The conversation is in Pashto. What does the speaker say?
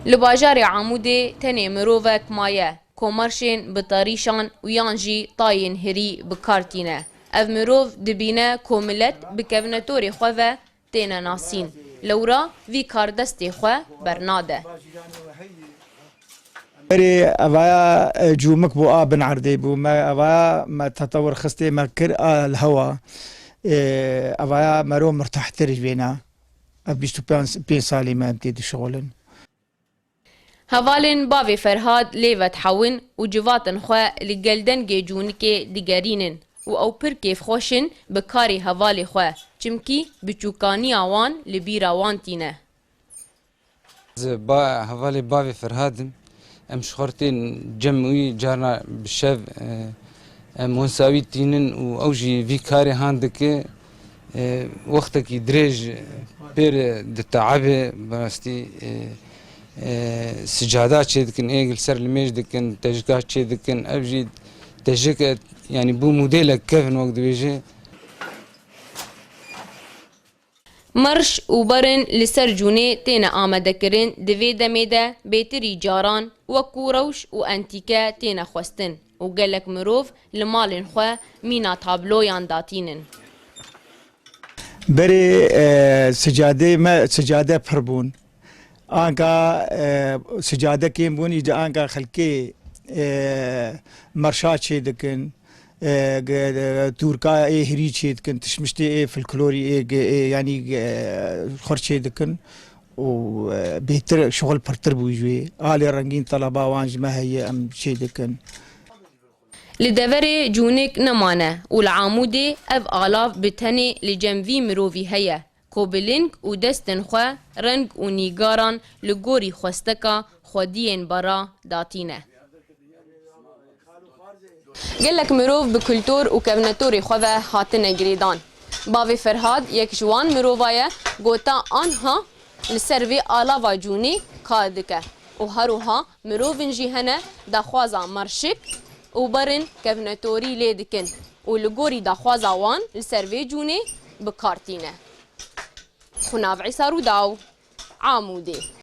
لباجار عمودي تني مروفك مايه كومرشين بطريشان ويانجي طاين هري بكارتينه اف مروف دبينه كوملت بكفنتوري خوفه تينا ناسين لورا في كاردستي خو برناده بري أبايا جومك بو آبن عردي بو ما أبايا ما تطور خستي ما كر الهوا أبايا مرو مرتاح ترج بينا أبيشتو بين سالي ما ابتدي شغلن هفالن بافي فرهاد ليفت حون وجواتن خوا لقلدن جيجونكي ديگرينن و او پر كيف خوشن بكاري هفالي خوا چمكي بچوكاني آوان لبيرا وان تينه با هفالي بافي فرهادن ام شخورتين جمعوي جارنا بالشاف منساوي تينن و اوجي في كاري هاندك وقتك دريج بير دتعبه براستي سجادات شي دكن ايجل سر الميج دكن تجكات شي دكن ابجي تجك يعني بو موديلك كيفن وقت بيجي مرش و برن لسر جوني تينا آمده کرن دوی دميده بيتري جاران وكو روش و انتيكا تينا خوستن و گلک مروف لمالن خوا مينا تابلويان داتينن بري سجادة ما سجادة فربون آنكا سجادة كيم بون يجا آنكا خلكي مرشات شي دكن توركا هري شي دكن تشمشتي فلكلوري يعني خرشي دكن و بيتر شغل برتر بوجوي آلي رنگين طلبا وانج ما هي ام شي دكن لدوري جونك نمانه والعامودي اف آلاف بتني لجنبي مروفي هيا كوبلينك و دستن خوا رنگ و نيگاران لگوري خوستكا خودين برا داتينه قلك مروف بكلتور و كبنتوري خواه هاتنه گريدان باوي فرهاد يك جوان مروفايا گوتا آنها لسروي آلاوا جوني كادكه و هروها مروفن جيهنه داخوازا مرشك و برن كبنتوري ليدكن و لگوري داخوازا وان لسروي جوني بكارتينه خناف عيسى روداو عامودي